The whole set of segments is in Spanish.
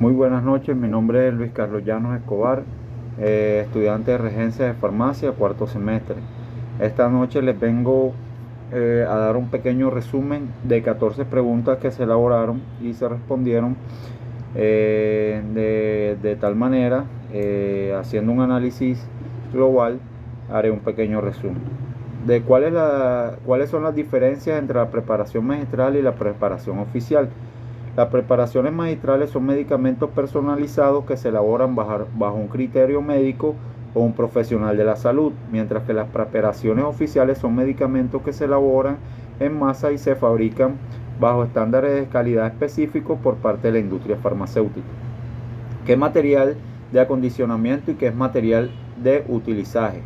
Muy buenas noches, mi nombre es Luis Carlos Llanos Escobar, estudiante de regencia de farmacia, cuarto semestre. Esta noche les vengo a dar un pequeño resumen de 14 preguntas que se elaboraron y se respondieron de tal manera, haciendo un análisis global, haré un pequeño resumen de cuáles son las diferencias entre la preparación magistral y la preparación oficial. Las preparaciones magistrales son medicamentos personalizados que se elaboran bajo un criterio médico o un profesional de la salud, mientras que las preparaciones oficiales son medicamentos que se elaboran en masa y se fabrican bajo estándares de calidad específicos por parte de la industria farmacéutica. ¿Qué es material de acondicionamiento y qué es material de utilizaje?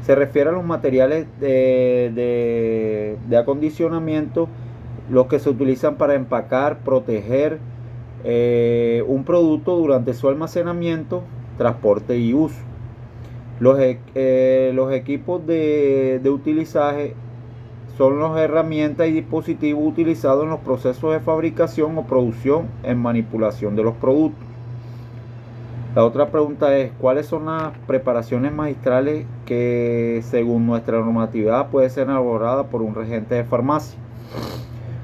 Se refiere a los materiales de acondicionamiento, los que se utilizan para empacar, proteger un producto durante su almacenamiento, transporte y uso. Los equipos de utilizaje son las herramientas y dispositivos utilizados en los procesos de fabricación o producción en manipulación de los productos. La otra pregunta es, ¿cuáles son las preparaciones magistrales que según nuestra normatividad puede ser elaborada por un regente de farmacia?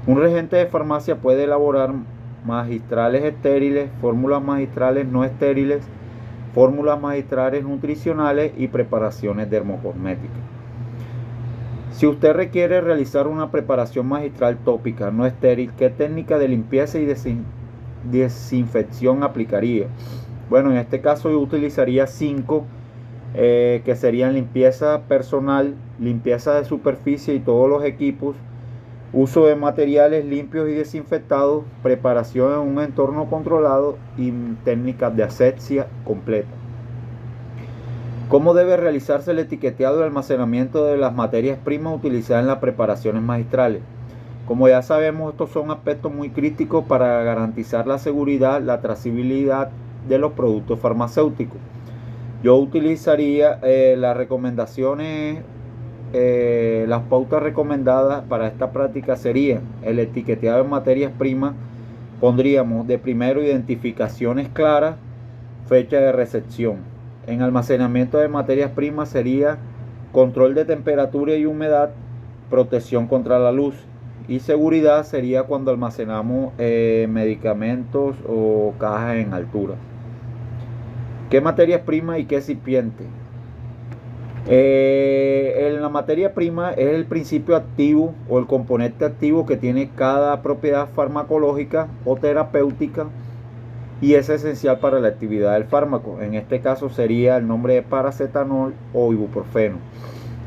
Un regente de farmacia puede elaborar magistrales estériles, fórmulas magistrales no estériles, fórmulas magistrales nutricionales y preparaciones dermocosméticas. Si usted requiere realizar una preparación magistral tópica no estéril, ¿qué técnica de limpieza y desinfección aplicaría? Bueno, en este caso yo utilizaría 5, que serían limpieza personal, limpieza de superficie y todos los equipos, uso de materiales limpios y desinfectados, preparación en un entorno controlado y técnicas de asepsia completa. ¿Cómo debe realizarse el etiquetado y almacenamiento de las materias primas utilizadas en las preparaciones magistrales? Como ya sabemos, estos son aspectos muy críticos para garantizar la seguridad, la trazabilidad de los productos farmacéuticos. Yo utilizaría las recomendaciones, las pautas recomendadas para esta práctica serían el etiquetado de materias primas. Pondríamos de primero identificaciones claras, fecha de recepción. En almacenamiento de materias primas sería control de temperatura y humedad, protección contra la luz. Y seguridad sería cuando almacenamos medicamentos o cajas en altura. ¿Qué materias primas y qué excipiente? En la materia prima es el principio activo o el componente activo que tiene cada propiedad farmacológica o terapéutica y es esencial para la actividad del fármaco. En este caso sería el nombre de paracetamol o ibuprofeno.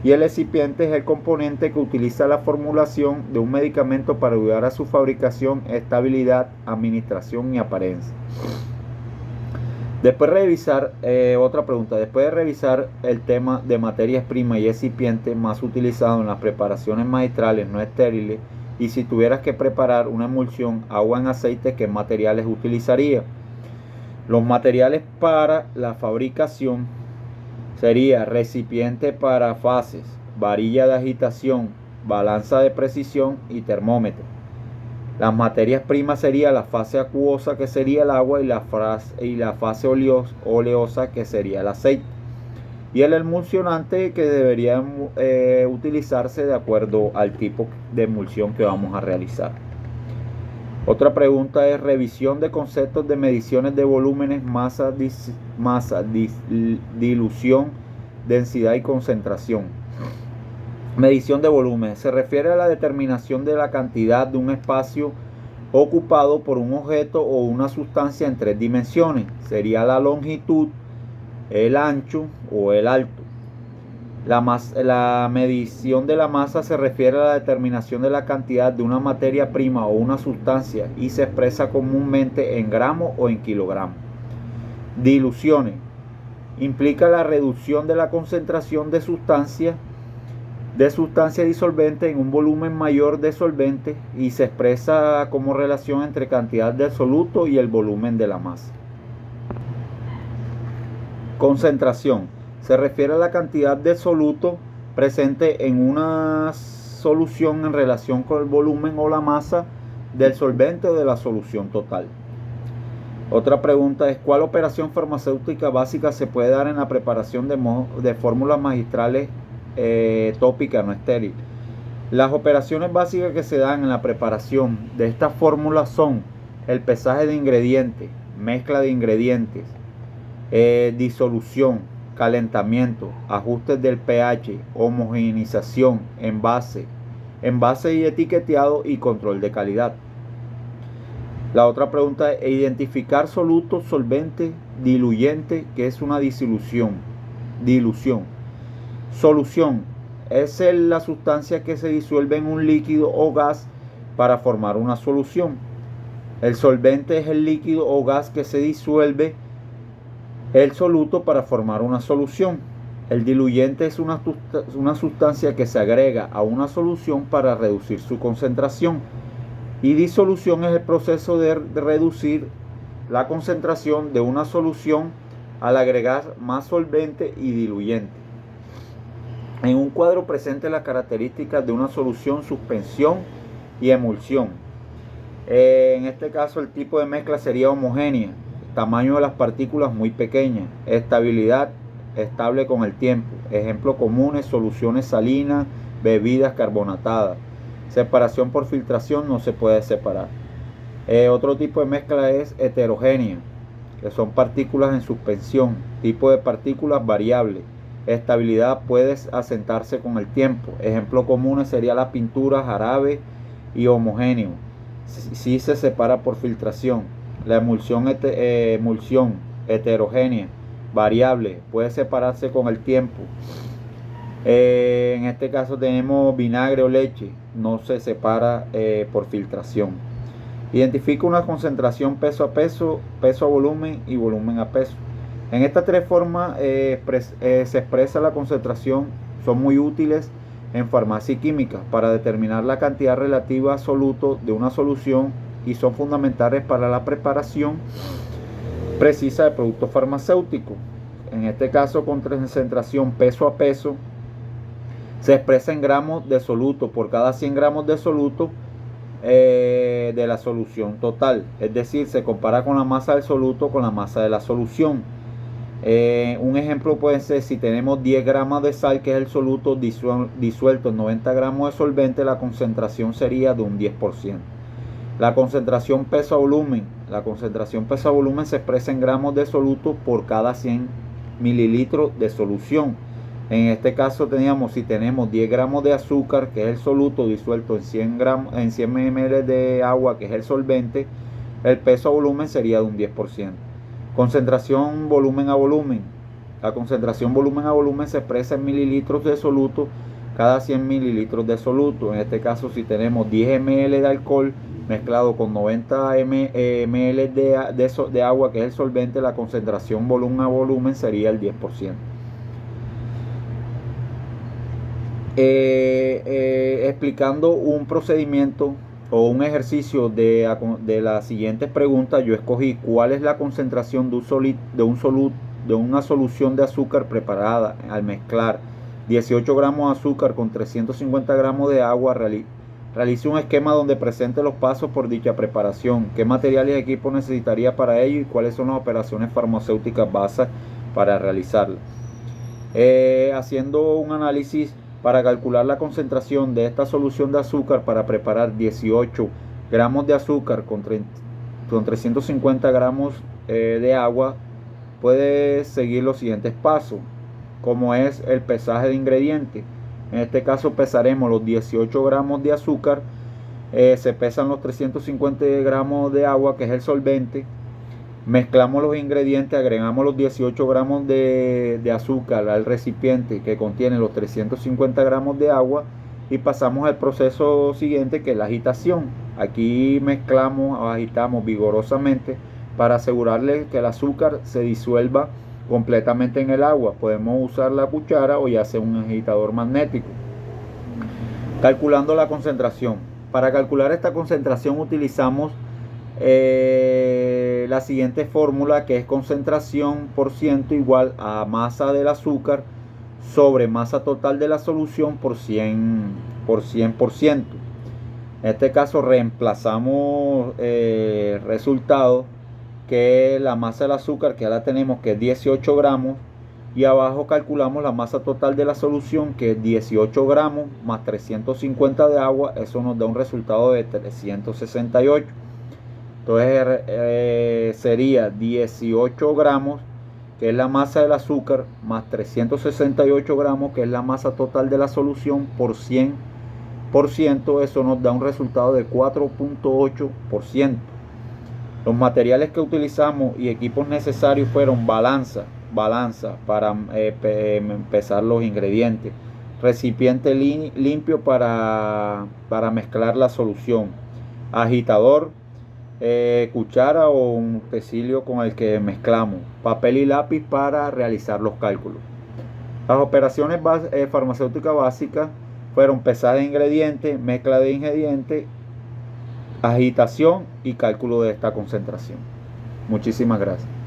Y el excipiente es el componente que utiliza la formulación de un medicamento para ayudar a su fabricación, estabilidad, administración y apariencia. Después de revisar el tema de materias primas y excipientes más utilizados en las preparaciones magistrales no estériles, y si tuvieras que preparar una emulsión agua en aceite, ¿qué materiales utilizaría? Los materiales para la fabricación sería recipiente para fases, varilla de agitación, balanza de precisión y termómetro. Las materias primas sería la fase acuosa, que sería el agua, y la fase oleosa, que sería el aceite. Y el emulsionante, que debería utilizarse de acuerdo al tipo de emulsión que vamos a realizar. Otra pregunta es revisión de conceptos de mediciones de volúmenes, masa, dilución, densidad y concentración. Medición de volumen se refiere a la determinación de la cantidad de un espacio ocupado por un objeto o una sustancia en 3 dimensiones. Sería la longitud, el ancho o el alto. La medición de la masa se refiere a la determinación de la cantidad de una materia prima o una sustancia y se expresa comúnmente en gramos o en kilogramos. Diluciones implica la reducción de la concentración de sustancia disolvente en un volumen mayor de solvente y se expresa como relación entre cantidad de soluto y el volumen de la masa. Concentración se refiere a la cantidad de soluto presente en una solución en relación con el volumen o la masa del solvente o de la solución total. Otra pregunta es: ¿cuál operación farmacéutica básica se puede dar en la preparación de fórmulas magistrales tópicas no estériles? Las operaciones básicas que se dan en la preparación de estas fórmulas son el pesaje de ingredientes, mezcla de ingredientes, disolución, calentamiento, ajustes del pH, homogeneización, envase y etiquetado y control de calidad. La otra pregunta es: identificar soluto, solvente, diluyente, que es una dilución. Solución es la sustancia que se disuelve en un líquido o gas para formar una solución. El solvente es el líquido o gas que se disuelve el soluto para formar una solución. El diluyente es una sustancia que se agrega a una solución para reducir su concentración. Y disolución es el proceso de reducir la concentración de una solución al agregar más solvente y diluyente. En un cuadro presente las características de una solución, suspensión y emulsión. En este caso el tipo de mezcla sería homogénea, tamaño de las partículas muy pequeñas, estabilidad estable con el tiempo. Ejemplos comunes: soluciones salinas, bebidas carbonatadas. Separación por filtración: no se puede separar. Otro tipo de mezcla es heterogénea, que son partículas en suspensión. Tipo de partículas variable. Estabilidad: puede asentarse con el tiempo. Ejemplos comunes sería la pintura, jarabe y homogéneo. Si se separa por filtración. La emulsión heterogénea, variable, puede separarse con el tiempo. En este caso tenemos vinagre o leche, no se separa por filtración. Identifica una concentración peso a peso, peso a volumen y volumen a peso. En estas tres formas se expresa la concentración. Son muy útiles en farmacia y química para determinar la cantidad relativa a soluto de una solución y son fundamentales para la preparación precisa de productos farmacéuticos. En este caso, con concentración peso a peso se expresa en gramos de soluto por cada 100 gramos de soluto de la solución total. Es decir, se compara con la masa del soluto con la masa de la solución. Un ejemplo puede ser: si tenemos 10 gramos de sal, que es el soluto disuelto en 90 gramos de solvente, la concentración sería de un 10%. La concentración peso a volumen. La concentración peso a volumen se expresa en gramos de soluto por cada 100 mililitros de solución. En este caso si tenemos 10 gramos de azúcar, que es el soluto disuelto en 100 ml de agua, que es el solvente, el peso a volumen sería de un 10%. Concentración volumen a volumen. La concentración volumen a volumen se expresa en mililitros de soluto cada 100 mililitros de soluto. En este caso, si tenemos 10 ml de alcohol mezclado con 90 ml de agua, que es el solvente, la concentración volumen a volumen sería el 10%. Explicando un procedimiento o un ejercicio de las siguientes preguntas, yo escogí: ¿cuál es la concentración de una solución de azúcar preparada al mezclar 18 gramos de azúcar con 350 gramos de agua? Realice un esquema donde presente los pasos por dicha preparación. ¿Qué materiales y equipos necesitaría para ello y cuáles son las operaciones farmacéuticas básicas para realizarla? Haciendo un análisis para calcular la concentración de esta solución de azúcar para preparar 18 gramos de azúcar con 350 gramos de agua, puede seguir los siguientes pasos, como es el pesaje de ingredientes. En este caso pesaremos los 18 gramos de azúcar, se pesan los 350 gramos de agua, que es el solvente. Mezclamos los ingredientes, agregamos los 18 gramos de azúcar al recipiente que contiene los 350 gramos de agua y pasamos al proceso siguiente, que es la agitación. Aquí mezclamos o agitamos vigorosamente para asegurarle que el azúcar se disuelva completamente en el agua. Podemos usar la cuchara o ya sea un agitador magnético. Calculando la concentración. Para calcular esta concentración utilizamos la siguiente fórmula, que es concentración por ciento igual a masa del azúcar sobre masa total de la solución por 100%. En este caso reemplazamos resultados que es la masa del azúcar, que ya la tenemos, que es 18 gramos. Y abajo calculamos la masa total de la solución, que es 18 gramos más 350 de agua. Eso nos da un resultado de 368. Entonces sería 18 gramos, que es la masa del azúcar, más 368 gramos, que es la masa total de la solución, por 100%. Eso nos da un resultado de 4.8%. Los materiales que utilizamos y equipos necesarios fueron balanza para pesar los ingredientes, recipiente limpio para mezclar la solución, agitador, cuchara o un utensilio con el que mezclamos, papel y lápiz para realizar los cálculos. Las operaciones farmacéuticas básicas fueron pesar de ingredientes, mezcla de ingredientes, agitación y cálculo de esta concentración. Muchísimas gracias.